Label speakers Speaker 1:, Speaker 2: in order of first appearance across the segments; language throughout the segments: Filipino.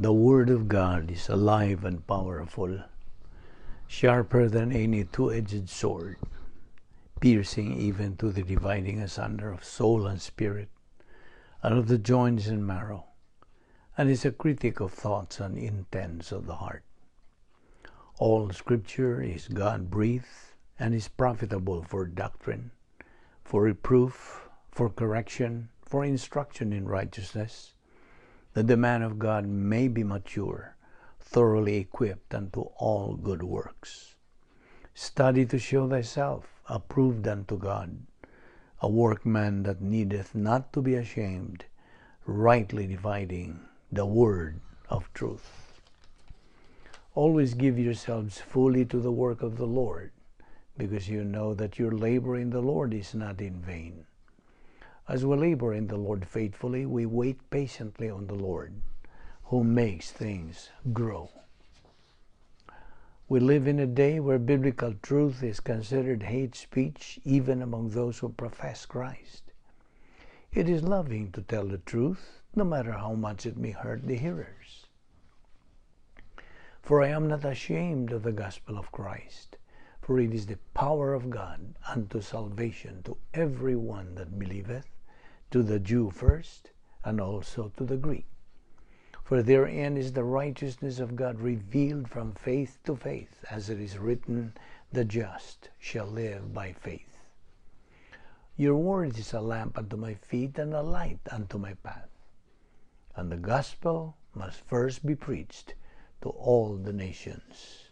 Speaker 1: The Word of God is alive and powerful, sharper than any two-edged sword, piercing even to the dividing asunder of soul and spirit, and of the joints and marrow, and is a critic of thoughts and intents of the heart. All Scripture is God-breathed and is profitable for doctrine, for reproof, for correction, for instruction in righteousness, that the man of God may be mature, thoroughly equipped unto all good works. Study to show thyself approved unto God, a workman that needeth not to be ashamed, rightly dividing the word of truth. Always give yourselves fully to the work of the Lord, because you know that your labor in the Lord is not in vain. As we labor in the Lord faithfully, we wait patiently on the Lord, who makes things grow. We live in a day where biblical truth is considered hate speech, even among those who profess Christ. It is loving to tell the truth, no matter how much it may hurt the hearers. For I am not ashamed of the gospel of Christ, for it is the power of God unto salvation to every one that believeth, to the Jew first, and also to the Greek. For therein is the righteousness of God revealed from faith to faith, as it is written, the just shall live by faith. Your word is a lamp unto my feet and a light unto my path. And the gospel must first be preached to all the nations.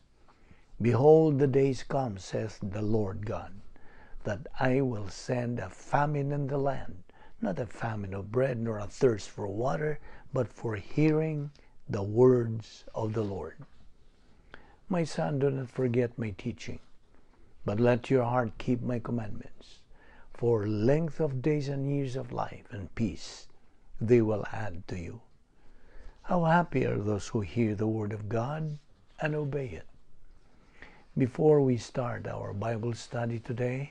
Speaker 1: Behold, the days come, saith the Lord God, that I will send a famine in the land, not a famine of bread, nor a thirst for water, but for hearing the words of the Lord. My son, do not forget my teaching, but let your heart keep my commandments. For length of days and years of life and peace they will add to you. How happy are those who hear the word of God and obey it. Before we start our Bible study today,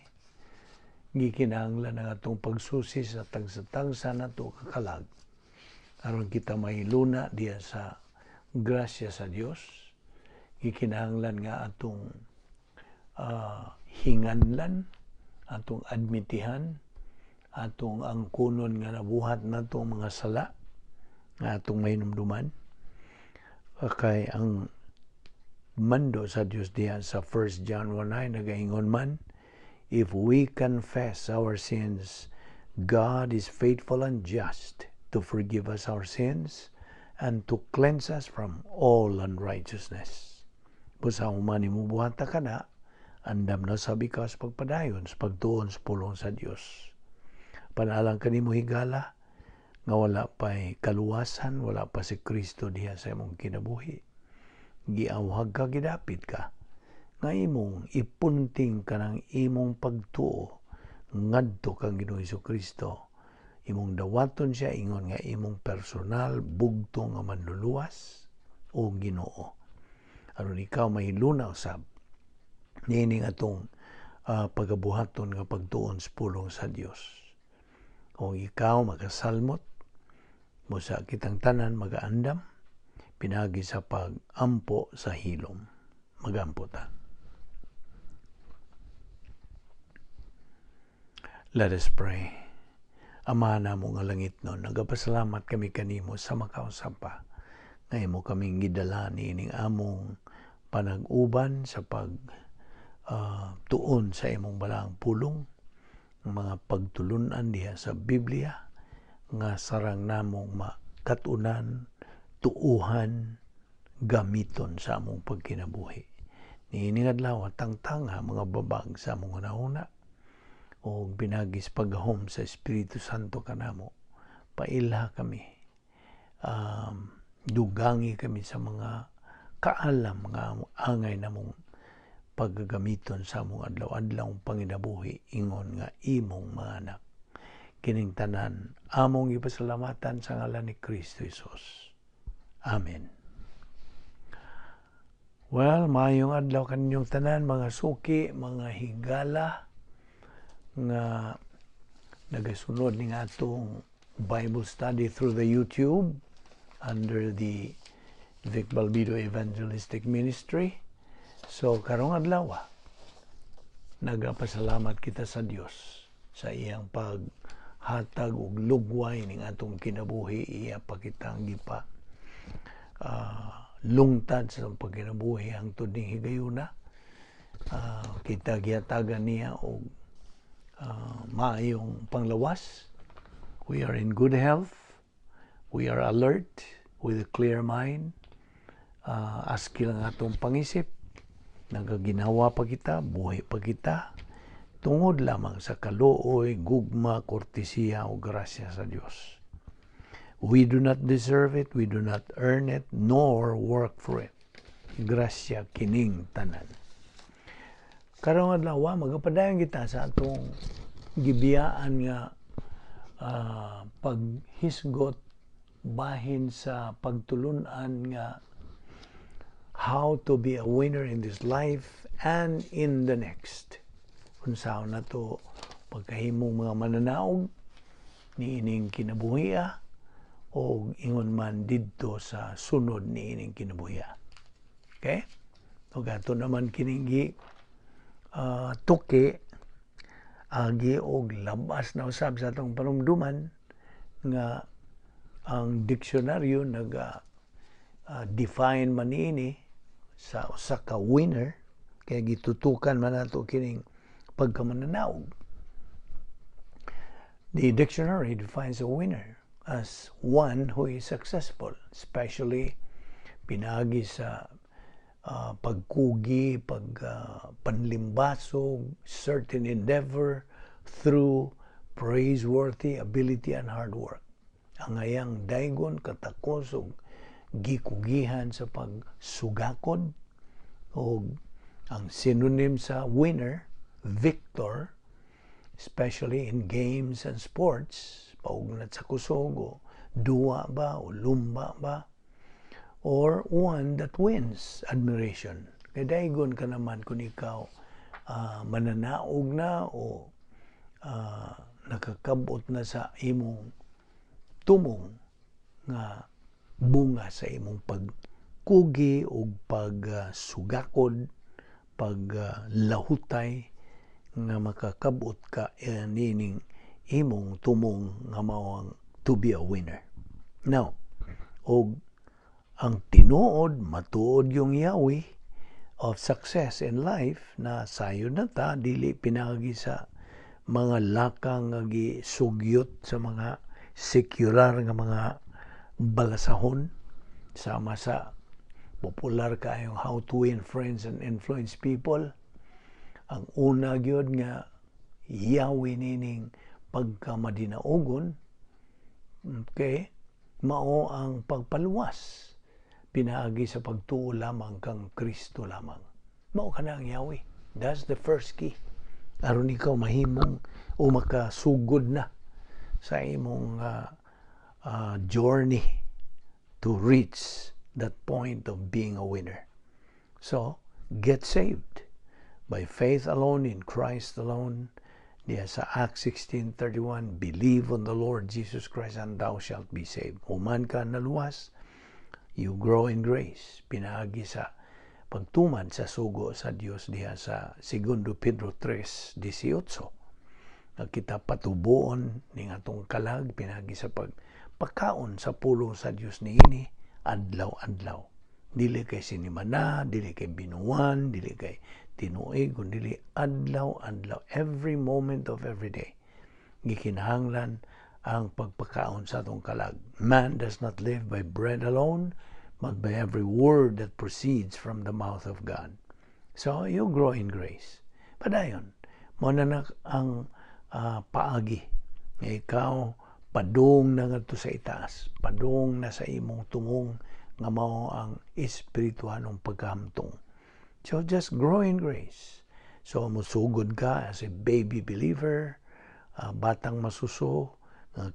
Speaker 1: gikinahanglan ang atong pagsusi sa tagsa-tagsa nato kakalag aron kita mahiluna diya sa grasya sa Dios. Gikinahanglan nga atong hinganlan, atong admitihan, atong angkunon nga nabuhat natong mga sala nga atong mahinumduman. Kay ang mando sa Dios diya sa 1 John 1:9 nagaingon man, if we confess our sins, God is faithful and just to forgive us our sins and to cleanse us from all unrighteousness. Busa human imubuhata ka na, andam na sabi ka sa pagpadayon, sa pagtuon sa pulong sa Dios. Panalang kanimo higala, nga wala pa'y kaluwasan, wala pa si Kristo diha sa imong kinabuhi. Giawhag ka, gidapit ka, nga imong ipunting ka ng imong pagtuo, ngadto kang Ginoong Kristo. Imong dawaton siya, ingon nga imong personal, bugtong nga manluluwas o Ginoo. Aron ikaw mahiluna usab, nining atong pagabuhaton nga pagtuon sa pulong sa Dios. Kung ikaw magasalmot, musa kitang tanan magaandam, pinagi sa pag-ampo sa hilom. Magampo ta. Let us pray. Ama namo nga langit no, nagapasalamat kami kanimo sa makausap pa. Ngayon mo kaming gidala niining among panag-uban sa tuon sa imong balang pulong, mga pagtulunan diha sa Biblia, nga sarang namong makatunan, tuuhan, gamiton sa among pagkinabuhi. Niining adlaw tangtanga mga babag sa among una-una, o binagis paghom sa Espiritu Santo kanamo, pailha kami, dugangi kami sa mga kaalam nga angay namong paggagamiton sa among adlaw-adlaw panginabuhi, ingon nga imong mga anak. Kining tanan among ipasalamatan sa ngalan ni Kristo Jesus. Amen. Well, mayong adlaw kaninyong tanan, mga suki, mga higala, nga nagasunod ni nga atong Bible study through the YouTube under the Vic Balbido Evangelistic Ministry. So karong adlaw nagapasalamat kita sa Dios sa iyang paghatag og lugway ning atong kinabuhi. Iya pa kitang gipa lungtad sa pagkinabuhi hangtod ning higayuna. Kita gihatagan niya og maayong panglawas. We are in good health. We are alert with a clear mind. Askil ang atong pangisip. Nagaginawa pa kita, buhay pa kita. Tungod lamang sa kaluoy, gugma, kortesiya o grasya sa Diyos. We do not deserve it, we do not earn it, nor work for it. Grasya kining tanan. Karong adlaw magapadayon kita sa atong gibiyaan nga paghisgot bahin sa pagtulunan nga how to be a winner in this life and in the next. Unsaon na to pagkahimong mga mananaog niining kinabuhiya o ingon man didto sa sunod niining kinabuhiya. Okay? O gato naman kining tuki agi og labas na usab sa atong panumduman nga ang diksyonaryo define man niini sa usa ka winner kaya gitutukan man nato kining pagkamananaog. The dictionary defines a winner as one who is successful, especially pinagi sa pagkugi, panlimbasog, certain endeavor through praiseworthy ability and hard work. Ang ayang daygon katakos og gikugihan sa pagsugakod o ang synonym sa winner, victor, especially in games and sports, paugnat sa kusog o duwa ba o lumba ba, or one that wins admiration. Kaya daygon ka naman kung ikaw mananaog na o nakakabot na sa imong tumong nga bunga sa imong pagkugi o pagsugakod, paglahutay nga makakabot ka nining imong tumong nga mao to be a winner. Now, og ang tinuod, matuod yung yawi of success in life na sayo na ta, dili pinagi sa mga lakang nga gisugyot sa mga sekular nga mga balasahon sama sa popular kayong How to Win Friends and Influence People. Ang una gyud nga yawi nining pagkamadinaogon, okay, mao ang pagpaluwas pinaagi sa pagtuo lamang kang Kristo lamang. Mao kana ang yawi. That's the first key. Aron ikaw mahimong o makasugod na sa imong journey to reach that point of being a winner. So, get saved by faith alone in Christ alone. Diya sa Acts 16:31, believe on the Lord Jesus Christ and thou shalt be saved. Human ka naluwas, you grow in grace. Pinaagi sa pagtuman sa sugo sa Dios diha sa 2 Pedro 3:18. Kita patubuon ning atong kalag pinagi sa pagpakaon sa pulong sa Dios niini adlaw-adlaw. Dili kay sinimana, dili kay binuwan, dili kay tinuig, kundi adlaw-adlaw, every moment of every day. Gikinahanglan ang pagpakaon sa atong kalag. Man does not live by bread alone, but by every word that proceeds from the mouth of God. So, you grow in grace. Padayon, mo na ang paagi. Ikaw, padung na nga sa itaas. Padung na sa imong tumong nga mao ang espirituhanong pagkahamtong. So, just grow in grace. So, musugod ka as a baby believer, batang masuso,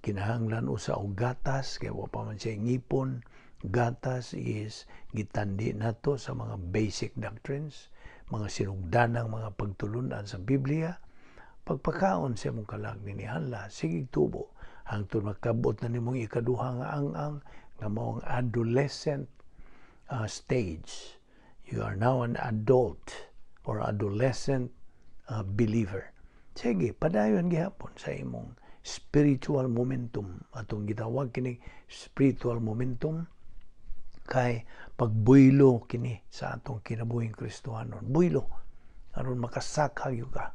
Speaker 1: kinahanglan usa og gatas, kaya wa pa man siya ngipon. Gatas is gitandi nato sa mga basic doctrines, mga sinugdanang mga pagtulunan sa Biblia. Pagpakaon sa imong kalag ninihala, sige tubo, hangtod makabot na nimong ikaduha nga ang nga maong adolescent stage. You are now an adult or adolescent believer. Sige, padayon gihapon sa imong spiritual momentum. Atong gitawag kini spiritual momentum kay pagbuylo kini sa atong kinabuhing Kristohanon. Buylo aron makasakag ka.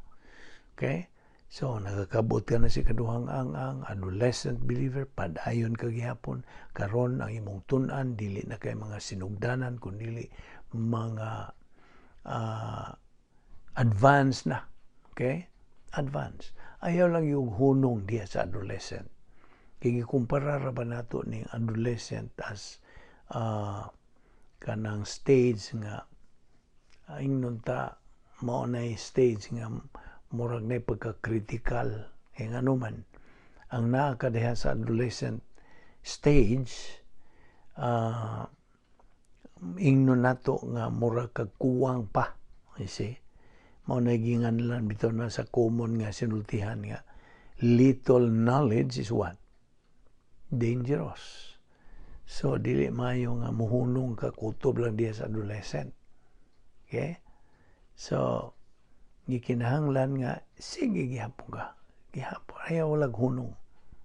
Speaker 1: Okay? So, nakakabot ka na si kaduhang ang adolescent believer, padayon ka gihapon, karon ang imong tun-an, dili na kay mga sinugdanan, kundi mga advanced na. Okay? Advanced. Ayaw lang yung hunong diya sa adolescent. Kaya kumpara ba nato ni adolescent as kanang stage nga ingnon ta mao na stage nga murag na pagka-critical nga naman ang naa ka diha sa adolescent stage ingnon nato nga murag kagkuwang pa, you see. Mao na ginganlan bitaw na sa common nga sinultihan nga little knowledge is what? Dangerous. So dili maayo nga muhunong ka kutob lang diha sa adolescent. Okay? So gikinahanglan nga sige gihapon ka. Gihapon ayaw walag hunong.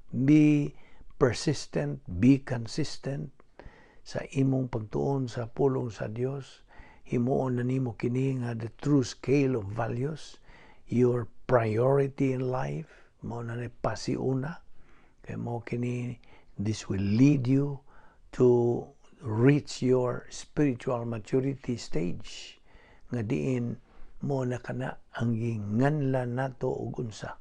Speaker 1: Be persistent, be consistent sa imong pagtuon sa pulong sa Dios. Himuon na nimo kini nga the true scale of values, your priority in life, mao na ni pasiuna. Kay mao kini, this will lead you to reach your spiritual maturity stage nga diin mo na kana ang ginganlan nato og unsa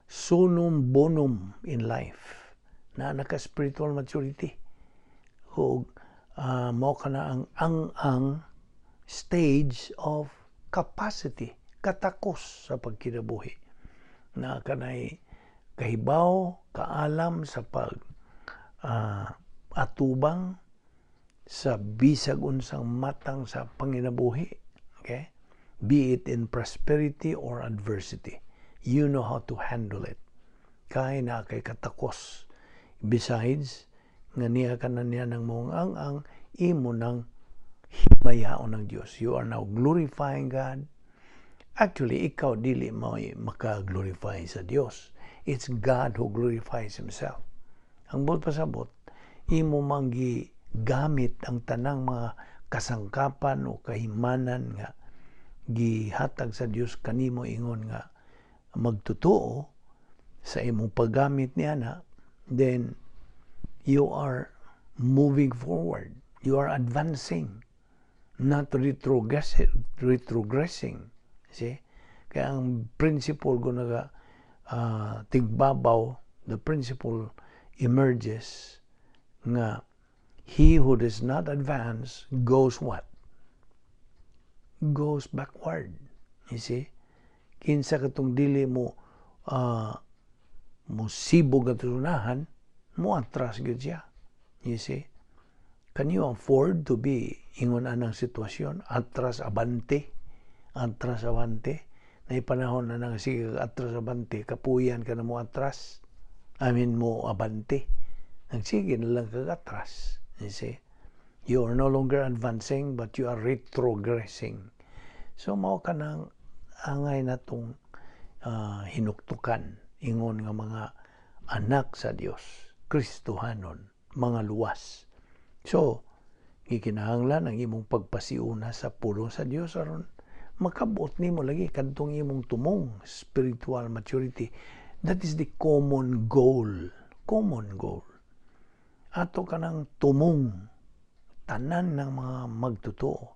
Speaker 1: sunum bonum in life na naka spiritual maturity ug mao kana ang stage of capacity, katakos sa pagkinabuhi na kanay kahibaw, kaalam sa pag atubang sa bisag unsang matang sa panginabuhi. Okay? Be it in prosperity or adversity. You know how to handle it. Kaya na kay katakos. Besides, nga niya ka na niya ng mong ang imo ng himayaon ng Diyos. You are now glorifying God. Actually, ikaw dili mo maka-glorify sa Diyos. It's God who glorifies Himself. Ang bot pasabot, imo manggi gamit ang tanang mga kasangkapan o kahimanan nga gihatag sa Dios kanimo ingon nga magtotoo sa imong paggamit niya na, then you are moving forward. You are advancing, not retrogressing. See? Kaya ang principle ko naga tigbabaw, the principle emerges nga he who does not advance goes what? Goes backward. You see? Kinsa katong dili mo sibog at tunahan, mo atras gud siya. You see? Can you afford to be ingon anang sitwasyon? Atras abante. Atras abante. Na panahon na nang sige atras abante, kapuyan ka na mo atras. Mo abante. Nagsige na lang kag-atras. You see? You are no longer advancing, but you are retrogressing. So, mao ka nang angay na itong hinuktukan, ingon nga mga anak sa Diyos, Kristohanon, mga luwas. So, gikinahanglan ang imong pagpasiuna sa pulong sa Diyos aron makabot nimo lagi kadtong imong tumong spiritual maturity. That is the common goal. Common goal. Ato ka ng tumong tanan ng mga magtotoo.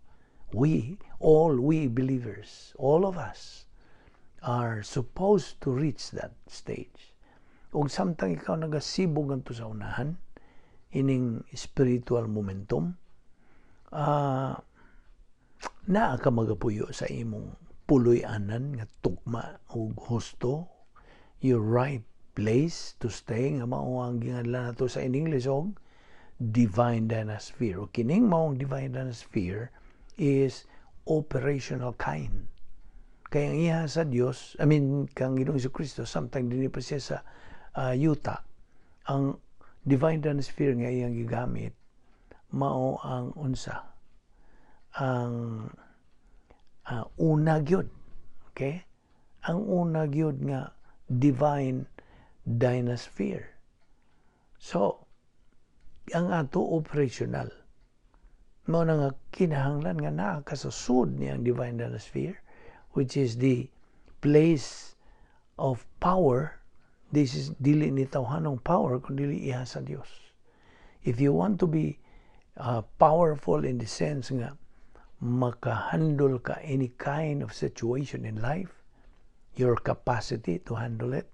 Speaker 1: All we believers, all of us, are supposed to reach that stage. Ug samtang ikaw nagasibog ngadto sa unahan, ining spiritual momentum, naa ka magapuyo sa imong puloy-anan nga tugma ug husto, your right place to stay, nga mao ang ginganlan nato sa in English og divine dynasphere. O kining maong divine dynasphere is operational kind. Kaya ang iha sa Dios, kang Ginoong Jesucristo, samtang dinhi pa siya sa yuta, ang divine dynasphere nga iyang gigamit mao ang unsa ang una gyud. Okay? Ang una gyud nga divine dynasphere. So, ang ato operational mao na nga kinahanglan nga naa kasusud ni ang divine dynasphere, which is the place of power. This is dili ni tawhanong power kundi iha sa Dios. If you want to be powerful in the sense nga makahandle ka any kind of situation in life, your capacity to handle it,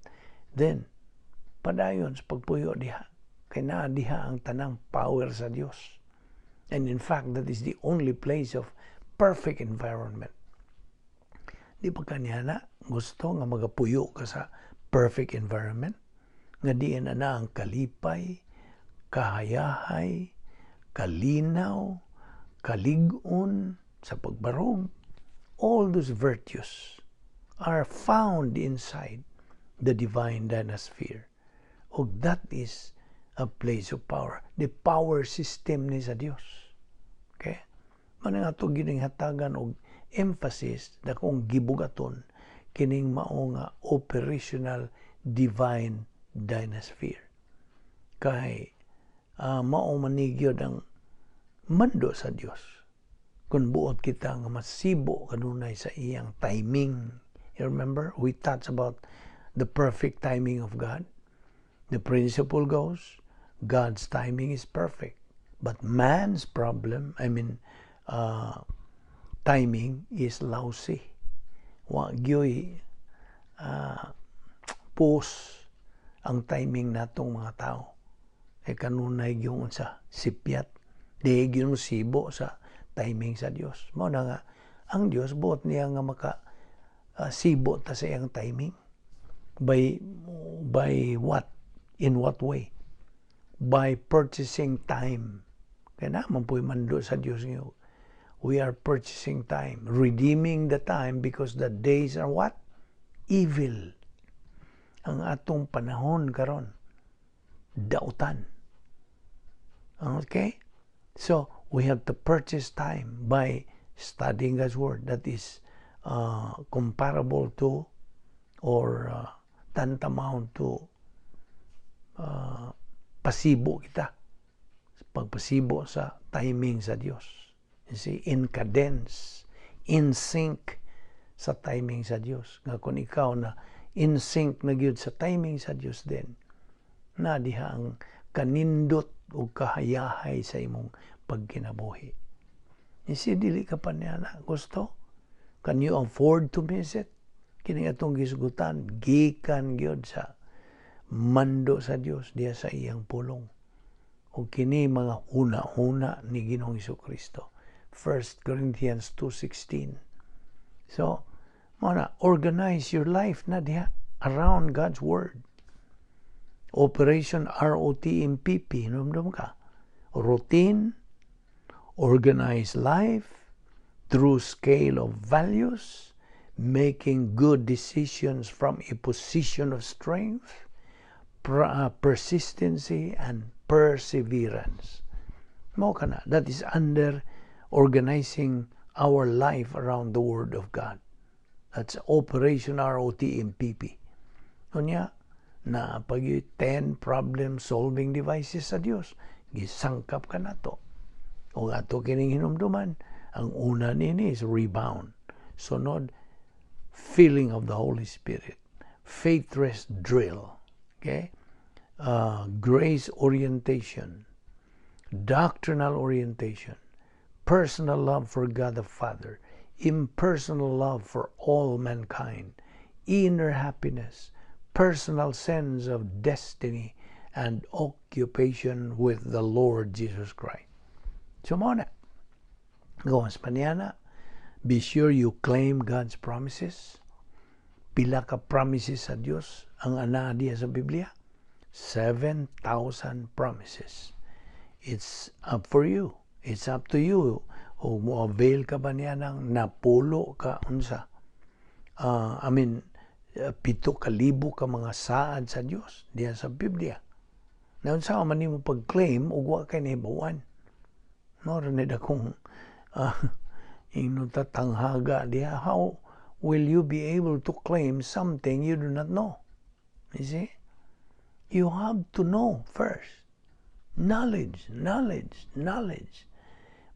Speaker 1: then padayon sa pagpuyo diha. Kay naa diha ang tanang power sa Dios. And in fact, that is the only place of perfect environment. Di pa kaniya na gusto nga magapuyo ka sa perfect environment? Nga diyan na ang kalipay, kahayahay, kalinaw, kalig-on sa pagbarog. All those virtues are found inside the divine dynasphere. O that is a place of power. The power system ni sa Dios. Okay? Manang ato gininghatagan og emphasis na kung gibugaton kining mao nga operational divine dynasphere. Kay mao manigyod ang mando sa Dios. Kung buot kita nga masibo kanunay sa iyang timing. You remember, we touched about the perfect timing of God. The principle goes, God's timing is perfect. But man's problem, timing is lousy. Wa gyoy pos ang timing natong mga tao. Kanunay gyung sa sipyat. Di gyung sibo sa timing sa Dios. Mao na nga ang Dios buot niya nga maka sibo ta sa iyang timing. By what? In what way? By purchasing time. Kaya naman po'y mando sa Diyos ngayon. We are purchasing time, redeeming the time because the days are what? Evil. Ang atong panahon karon dautan. Okay? So, we have to purchase time by studying God's Word. That is comparable to or tantamount to pasibo kita. Pagpasibo sa timing sa Dios. You see, in cadence, in sync sa timing sa Dios. Nga kung ikaw na in sync na gyud sa timing sa Dios din, na diha ang kanindot o kahayahay sa imong pagkinabuhi. You see, dili ka pa niya na gusto? Can you afford to miss it? Kini atong gisgutan, gikan gyud sa mando sa Dios diya sa iyang pulong. O kini mga huna-huna ni Ginoong Jesucristo. 1 Corinthians 2:16. So, organize your life na diha around God's Word. Operation ROTMPP, namdam ka? Routine, organized life, through scale of values, making good decisions from a position of strength, persistency, and perseverance. Mo kana, that is under organizing our life around the Word of God. That's Operation ROTMPP. Kunya, na pag 10 problem-solving devices sa Dios, gisangkap ka na to. O ato kining hinumduman, ang una nini is rebound. Sunod, filling of the Holy Spirit. Faith rest drill. Okay? Grace orientation, doctrinal orientation, personal love for God the Father, impersonal love for all mankind, inner happiness, personal sense of destiny, and occupation with the Lord Jesus Christ. So muna, gawas pa niya na, be sure you claim God's promises. Pila ka promises sa Diyos ang ana diya sa Biblia? 7,000 promises. It's up for you. It's up to you. O mo-avail ka ba niya ng napulo ka unsa? 7,000 ka mga saad sa Dios diya sa Biblia. Na unsa man nimo pag-claim ug wa kay nahibawan. No, rin akong tatanghaga diya. How will you be able to claim something you do not know? You see? You have to know first. Knowledge.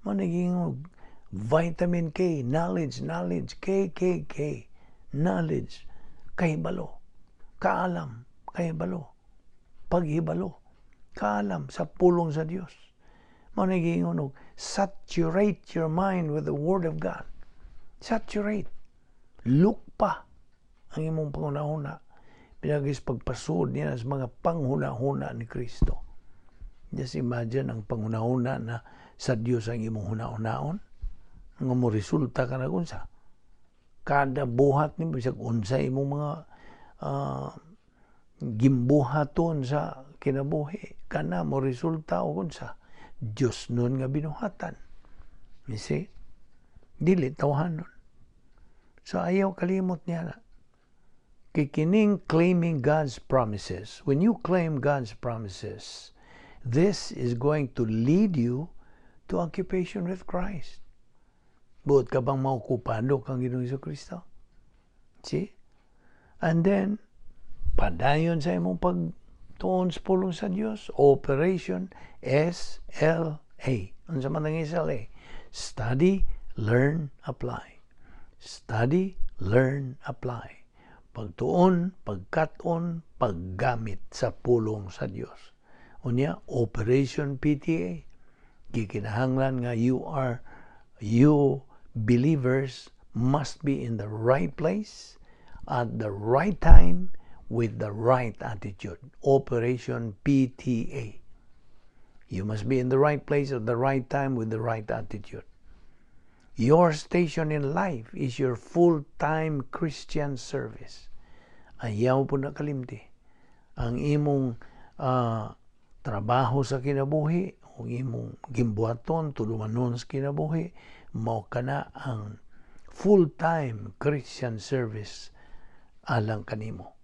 Speaker 1: Managing vitamin K, knowledge, K. Knowledge, kahibalo. Kaalam, kahibalo. Paghibalo, kaalam sa pulong sa Dios. Managing saturate your mind with the Word of God. Saturate. Look pa ang imong panghuna-huna. Pinagis pagpasud niya sa mga panghuna-huna ni Kristo. Just imagine ang panghuna-huna na sa Dios ang imong huna-hunaon. Nga mo resulta ka na kunsa. Kada buhat ni bisag unsa imong mga gimbuhaton sa kinabuhi. Kana mo resulta o kunsa. Dios nun nga binuhatan. You see? Dili tawhanon. So ayaw kalimot niya na. Kikining claiming God's promises. When you claim God's promises, this is going to lead you to occupation with Christ. Buot ka bang maokupado kang Ginoong Jesucristo? See? And then, padayon sa imong pagtuon sa pulong sa Dios, Operation SLA. Ano sa man ang SLA? Study, Learn, Apply. Study, Learn, Apply. Pagtuon, pagkaton, paggamit sa pulong sa Dios. Unya, Operation PTA. Gikinahanglan nga you believers must be in the right place at the right time with the right attitude. Operation PTA. You must be in the right place at the right time with the right attitude. Your station in life is your full-time Christian service. Ayaw po na kalimti. Ang imong trabaho sa kinabuhi, o imong gimbuhaton, tulumanon sa kinabuhi, mao kana ang full-time Christian service alang kanimo.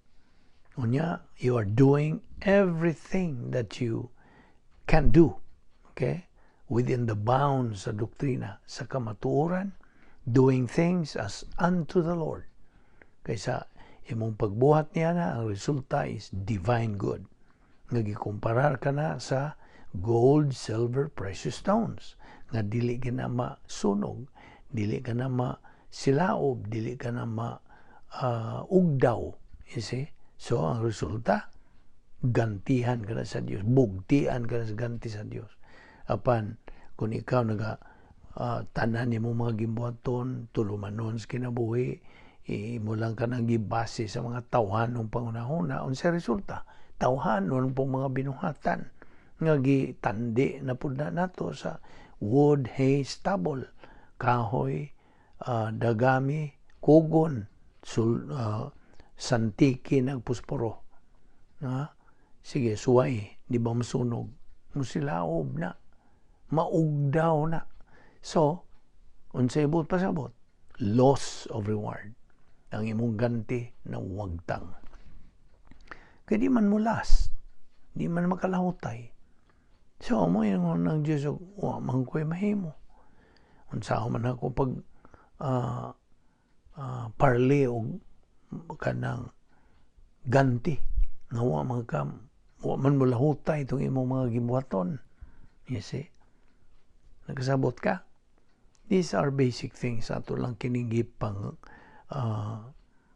Speaker 1: Unya, you are doing everything that you can do, okay? Within the bounds sa doktrina, sa kamatuoran, doing things as unto the Lord. Kaysa imong pagbuhat niya na, ang resulta is divine good. Nagikumparar ka na sa gold, silver, precious stones. Nga dili ka na masunog, dili ka na masilaob, dili ka na ugdaw. You see? So, ang resulta, gantihan ka na sa Diyos. Bugtian ka na sa ganti sa Diyos. Apan, kung ikaw tanan niya mo mga gimbuhaton, tulumanon sa kinabuhi, mo lang ka nang gibase sa mga tawhan ng pangunahuna, unsa resulta? Tawhanon pong mga binuhatan nga gitandi na pud na nato sa wood, hay, stubble, kahoy, dagami, kugon, santiki ng pusporo. Sige, suway, di ba masunog? Musilaob na, maugdaw na. So, unsay ibot pasabot? Loss of reward. Ang imong ganti na wagtang. Kaya di man mulas, di man makalahutay. So, mo yung ng Diyos, man ko'y mahimo. Unsa man ako pag parli o kanang ganti, nga wa man mo lahutay itong imong mga gibuhaton. You see? Nagkasabot ka? These are basic things. Ato lang kinigipang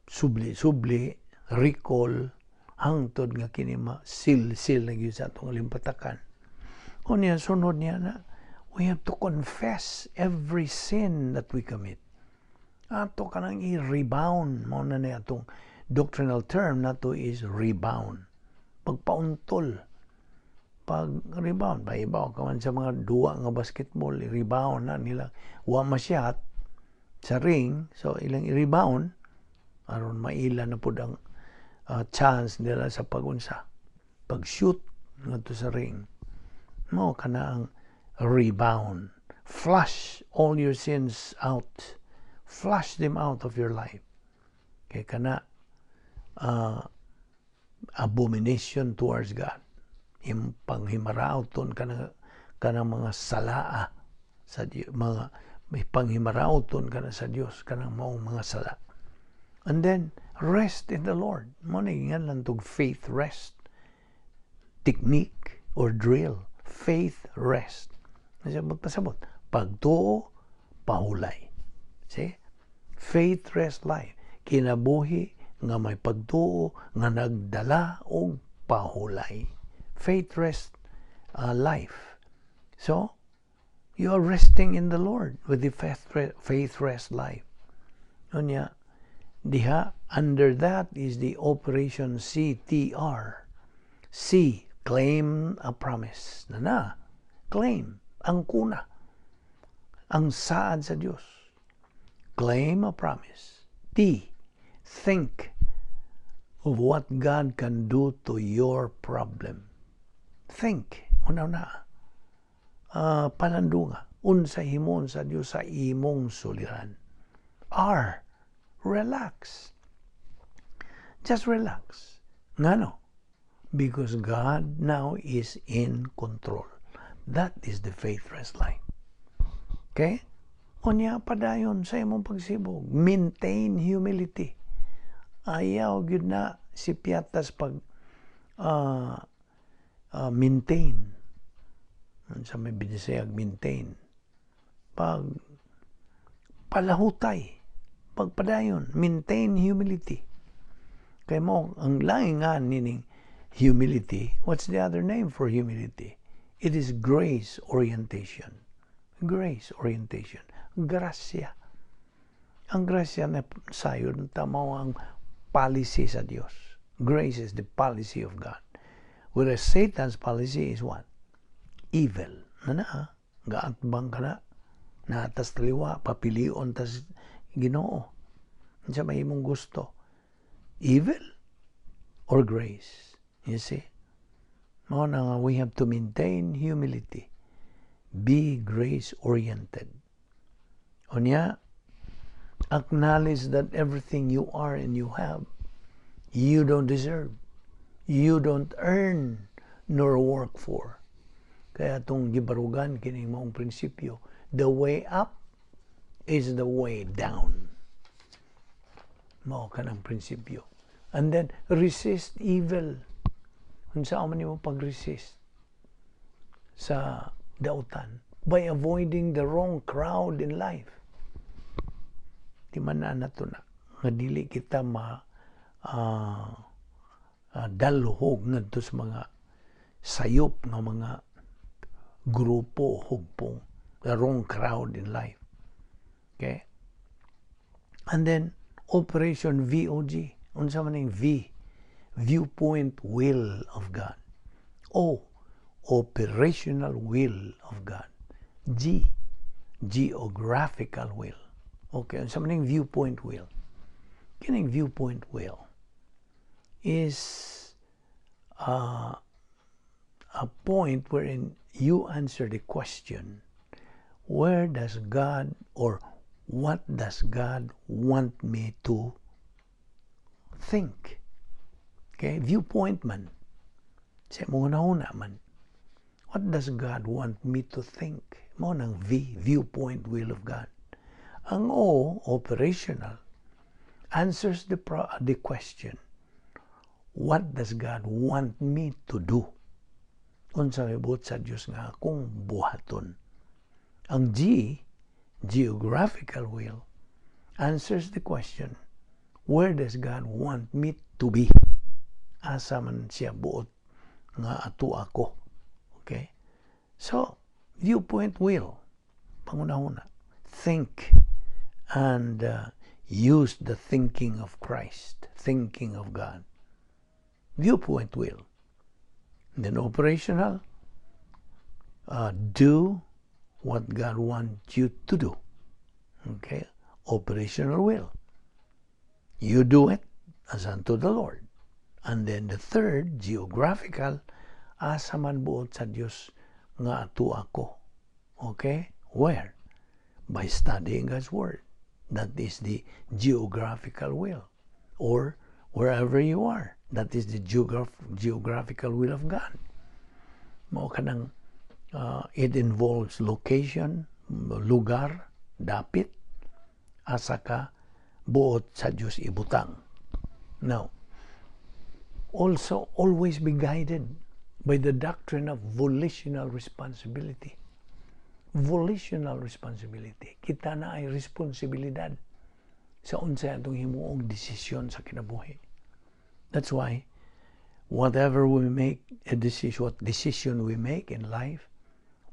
Speaker 1: subli, recall, hangtod nga kinima, sil na yun sa atong limpatakan. O niya, sunod niya na, we have to confess every sin that we commit. Ato ka nang i-rebound. Mauna na itong doctrinal term na to is rebound. Pagpauntol. Pag-rebound. Ibaw ka man sa mga duwa nga basketball, i-rebound na nila. Wa masyat sa ring, so ilang i-rebound, aron maila na po ang chance nila sa pagunsa. Pag-shoot nga to sa ring. Mo ka na ang rebound. Flush all your sins out. Flush them out of your life. Kaya ka na abomination towards God. Yung panghimarauton ka na mga salaa sa Dios, mga may panghimaraoton ka na sa Dios kanang maong mga sala. And then rest in the Lord. Mo na ingan lang tog faith rest technique or drill. Faith rest. Kasi magpasabot, pagtuo, pahulay. See? Faith rest life. Kinabuhi nga may pagtuo nga nagdala og pahulay. Faith rest life. So, you are resting in the Lord with the faith rest life. Unya, diha, under that is the operation CTR. C, claim a promise. Claim, ang kuna. Ang saad sa Diyos. Claim a promise. T, think of what God can do to your problem. Think, una-una. Palandunga, unsa himon sa Dios sa imong suliran. R, relax. Just relax. Ngano? Because God now is in control. That is the faith rest life. Okay? Unya padayon sa imong pagsibog. Maintain humility. Ayaw gyud na si piatas pag maintain. Sa may Visayan, maintain. Pag palahutay, pagpadayon, maintain humility. Kaya mo, ang langin nga nining humility, what's the other name for humility? It is grace orientation. Grace orientation. Grasya. Ang grasya na sayon, tamaw ang policy sa Diyos. Grace is the policy of God. Whereas Satan's policy is what? Evil. Gaatbang ka na. Natas taliwa, papilion tas Ginoo. Sa may imong gusto. Evil or grace. You see? We have to maintain humility. Be grace-oriented. Unya, acknowledge that everything you are and you have, you don't deserve. You don't earn nor work for. Kaya itong gibarugan kining maong prinsipyo, the way up is the way down. Mao kanang prinsipyo. And then, resist evil. Kung saan man mo pag-resist sa dautan by avoiding the wrong crowd in life. Di man na to na. Nga dili kita dalhog ngadto sa mga sayop ng mga grupo hugpong. The wrong crowd in life. Okay? And then, Operation VOG. Unsa man yung V? Viewpoint will of God. O, operational will of God. G, geographical will. Okay, unsa man yung viewpoint will? Kining viewpoint will is a point wherein you answer the question, where does God or what does God want me to think? Okay, viewpoint man. Sa una man. What does God want me to think? Mo nang V, viewpoint will of God. Ang O, operational, answers the question, what does God want me to do? Unsa mibot sa Dios nga akong buhaton. Ang G, geographical will, answers the question, where does God want me to be? Asa man siya buot nga ato ako. Okay? So, viewpoint will, panguna-una, think and use the thinking of Christ, thinking of God. Viewpoint will. And then operational, do what God wants you to do. Okay? Operational will. You do it as unto the Lord. And then the third, geographical, asa man buot sa Dios nga ato ako. Okay? Where? By studying God's Word. That is the geographical will. Or wherever you are. That is the geographical will of God. Mao kanang it involves location, lugar, dapit, asa ka buot sa Diyos ibutang. Now, also always be guided by the doctrine of volitional responsibility. Volitional responsibility. Kita na ay responsibilidad sa unsay atong himuong desisyon sa kinabuhi. That's why whatever we make a decision, what decision we make in life,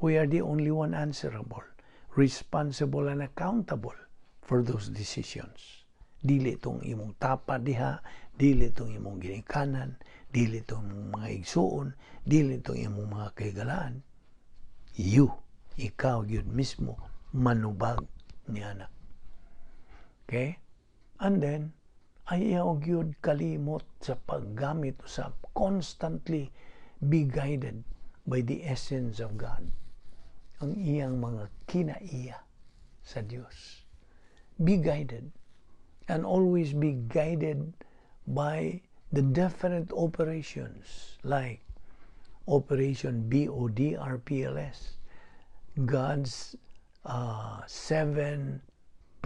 Speaker 1: we are the only one answerable, responsible and accountable for those decisions. Dili itong imong tapa diha, dili itong imong ginikanan, dili itong mga igsuon, dili itong imong mga kaigalaan. Ikaw yun mismo, manubag niya na. Okay? And then, ayaw yun kalimot sa paggamit usab. Constantly be guided by the essence of God. Ang iyang mga kinaiya sa Diyos. Be guided. And always be guided by the different operations like Operation BODRPLS. God's 7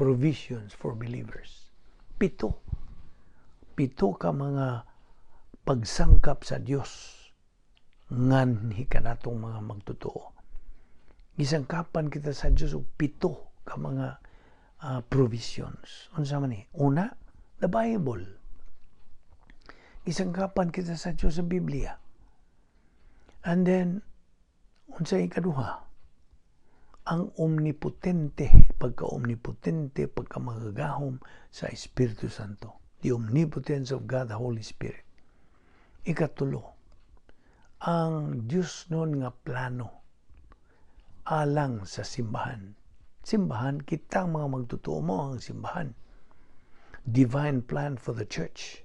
Speaker 1: provisions for believers. 7 ka mga pagsangkap sa Dios ngan hikanatong mga magtotoo. Gisangkapan kita sa Dios og 7 ka mga provisions. Unsa man ni? Una, the Bible. Gisangkapan kita sa Dios sa Biblia. And then unsa ikaduha? Ang omnipotente, pagka-omnipotente, pagka-magagahom sa Espiritu Santo. The omnipotence of God, the Holy Spirit. Ikatulo, ang Diyos nun nga plano alang sa simbahan. Simbahan, kitang mga magtotoo mo ang simbahan. Divine plan for the church.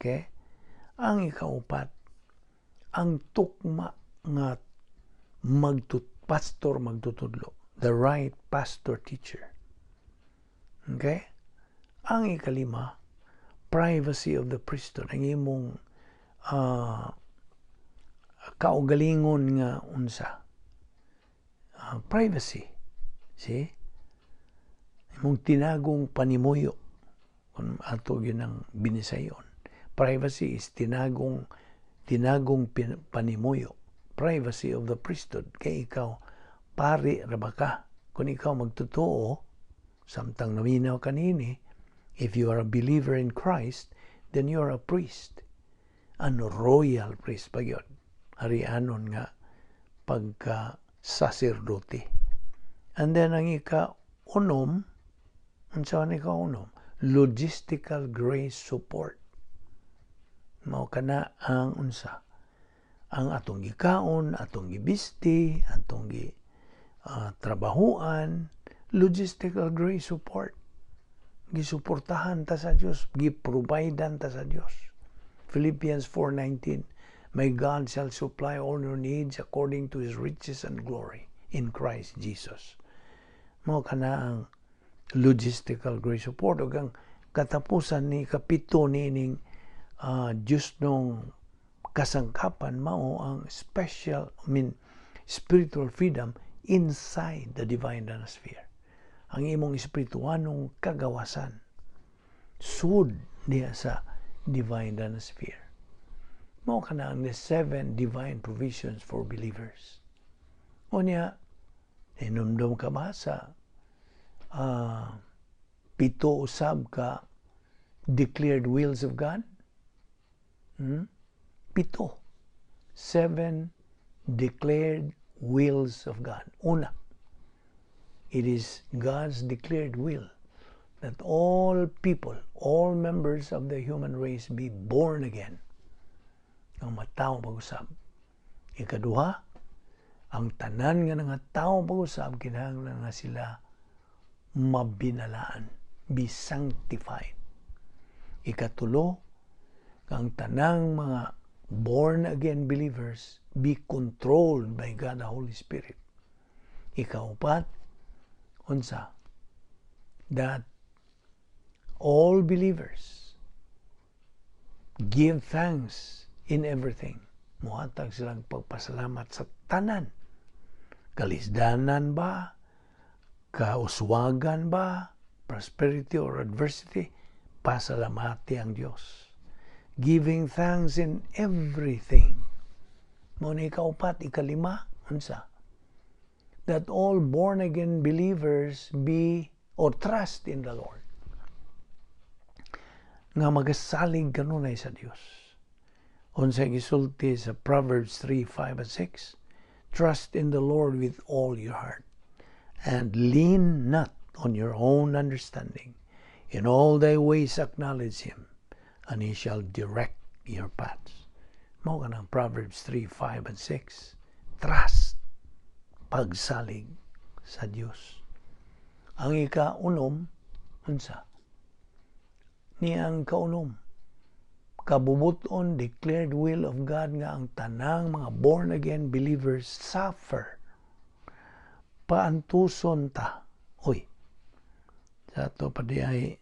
Speaker 1: Okay? Ang ikaupat, ang tukma nga pastor magtutudlo. The right pastor teacher. Okay? Ang ikalima, privacy of the priesthood. Ang imong kaugalingon nga unsa. Privacy. See? Imong tinagong panimuyo. Kung ato yun ang binisayon. Privacy is tinagong panimuyo. Privacy of the priesthood. Kaya ikaw, pari raba ka. Kung ikaw magtotoo, samtang naminaw kanini, if you are a believer in Christ, then you are a priest. Ano, royal priest pa yun. Arianon nga pagka-sacerdote. And then ang ika-unom, ang saan ika-unom? Logistical grace support. Mao kana ang unsa. Ang atong gikaon, atong gibisti, atong trabahuan, logistical grace support. Gisuportahan ta sa Dios, giprovidean ta sa Dios. Philippians 4:19, my God shall supply all your needs according to His riches and glory in Christ Jesus. Mao kana ang logistical grace support. Ug ang katapusan ni kapito nining Diyos nung kasangkapan mao ang spiritual freedom inside the divine dynasty. Ang imong espirituanong kagawasan sud diha sa divine dynasty. Mao kana ang 7 divine provisions for believers. Unya, inumdum ka ba sa 7 usab ka declared wills of God? 7 declared wills of God. Una, it is God's declared will that all people, all members of the human race be born again. Ang matao pag-usab. Ikaduha, ang tanan nga nga tao pag-usab, kinahanglan nga sila mabinalaan, be sanctified. Ikatulo, ang tanang mga born-again believers be controlled by God the Holy Spirit. Ikaupat, unsa, that all believers give thanks in everything. Muhatag silang pagpasalamat sa tanan. Kalisdanan ba, kauswagan ba, prosperity or adversity, pasalamati ang Diyos. Giving thanks in everything. Muna ikaupat, ikalima, unsa? That all born-again believers be or trust in the Lord. Nga magasalig kanunay sa Diyos. Unsa gisulti sa Proverbs 3, 5, and 6, trust in the Lord with all your heart, and lean not on your own understanding. In all thy ways acknowledge Him, and He shall direct your paths. Mao ka ng Proverbs 3, 5, and 6. Trust, pagsalig sa Diyos. Ang ikaunom, unsa? Niyang kaunom, kabubuton, declared will of God nga ang tanang mga born-again believers suffer. Paantuson ta. Uy, sa ito pa di ay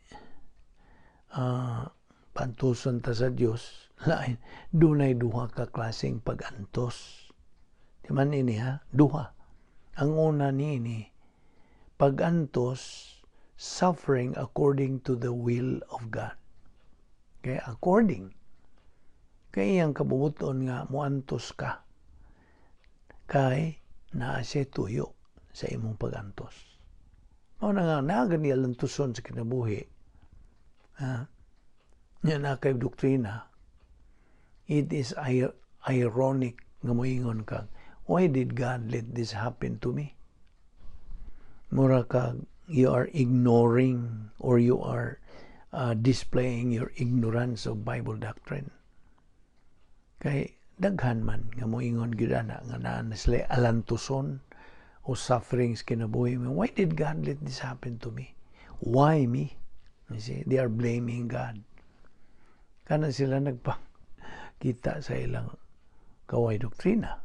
Speaker 1: paantuson ta sa Diyos. Lain, dunay duha ka klaseng pag-antos. Di man ini ha? Duha. Ang una ni pag-antos, suffering according to the will of God. Okay, according. Kaya iyang kabubuton nga muantos ka. Kay naa siya tuyo sa imong pag-antos. Mao na nga nagani alantuson sa kinabuhi. Yan na kay doktrina. It is ironic nga moingon kag, why did God let this happen to me? Mura kag you are ignoring or you are displaying your ignorance of Bible doctrine. Kay daghan man nga moingon gyud ana nga naa na sila alantuson o sufferings kinabuhi mo. Why did God let this happen to me? Why me? You see, they are blaming God. Kana sila nagpakita sa ilang kaway doktrina.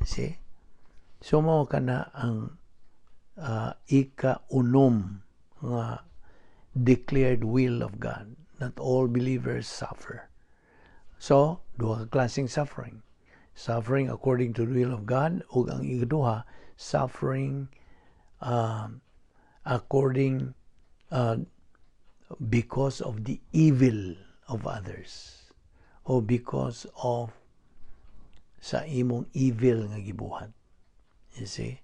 Speaker 1: You see? So mao kana ang ika-unom nga declared will of God that all believers suffer. So, duha ka klaseng suffering. Suffering according to the will of God, ug ang ikaduha, suffering according because of the evil of others, or because of sa imong evil nga gibuhat. You see?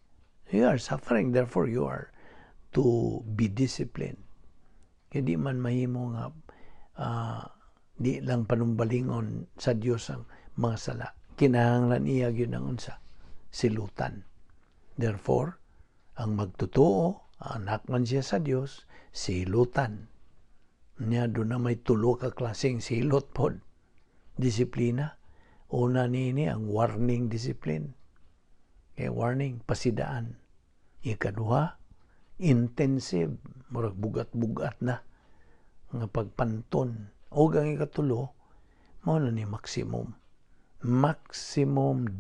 Speaker 1: You are suffering, therefore you are to be disciplined. Kaya di man mahimo nga di lang panumbalingon sa Dios ang mga sala. Kinahanglan iya gyud ang unsa? Silutan. Therefore, ang magtotoo, anak man siya sa Dios, silutan. Nya do na may tulo ka klaseng silot pod. Disiplina. Una nini ang warning discipline. Kaya warning, pasidaan. Ikaduha, intensive, murag bugat-bugat na nga pagpanton. O ang ikatulo, mao na ni maximum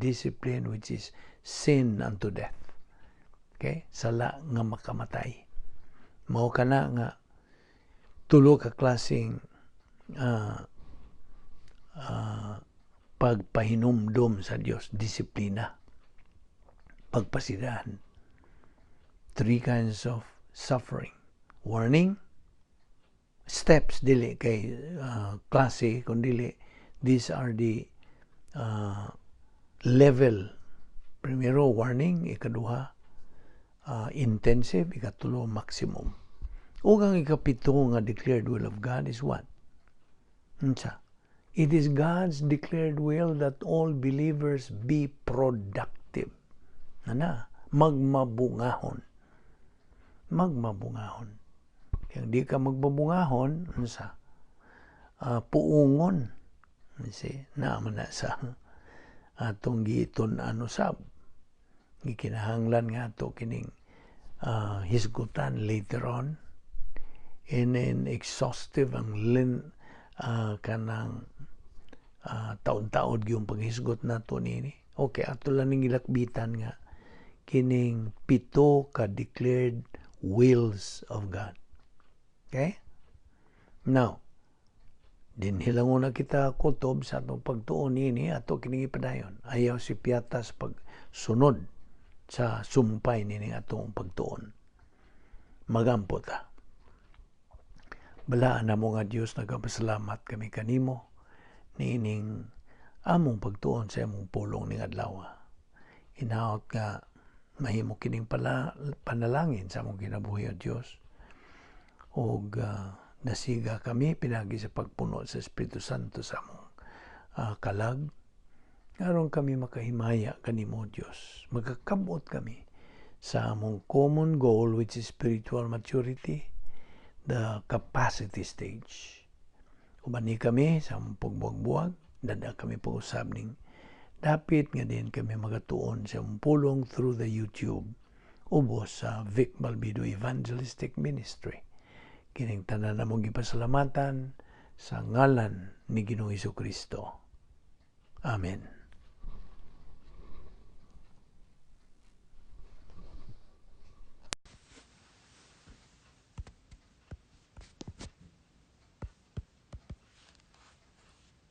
Speaker 1: discipline, which is sin unto death. Okay? Sala nga makamatay. Mao kana nga tulo ka klaseng pagpahinumdom sa Dios, disiplina, pagpasidaan. 3 kinds of suffering. Warning, steps dili kay klase kundi these are the level. Primero warning, ikaduha intensive, ikatulo maximum. Ug ang ikapito nga declared will of God is what? Unsa? It is God's declared will that all believers be productive. Magmabungahon. Kaya di ka magbabungahon, unsa? Puungon. Naman na sa atong giton sab. Gikinahanglan nga ato kining hisgutan later on. And then exhaustive ang kanang taon-taon yung paghisgot nato nini. Okay, ato lang ning ilakbitan nga kining 7 ka declared wills of God. Okay? Now, dinhilangon na kita kutob sa atong pagtuon nini ato kining ipadayon. Ayaw si piatas pagsunod sa sumpay nini atong pagtuon. magampo ta. Balaan na mo nga Diyos, nagapasalamat kami kanimo, niining among pagtuon sa among pulong ning adlaw. Inaot nga mahimo kining panalangin sa among kinabuhi o Diyos. O nasiga kami pinagi sa pagpuno sa Espiritu Santo sa among kalag. Aron kami makahimaya kanimo Diyos. Magkakabot kami sa among common goal, which is spiritual maturity, the capacity stage. Umani kami sa among pagbuwag-buwag, dada kami pag-usab ning dapit nga din kami magatuon sa among pulong through the YouTube ubos sa Vic Balbido Evangelistic Ministry. Kining tanan namong gipasalamatan sa ngalan ni Ginoong Hesukristo. Amen.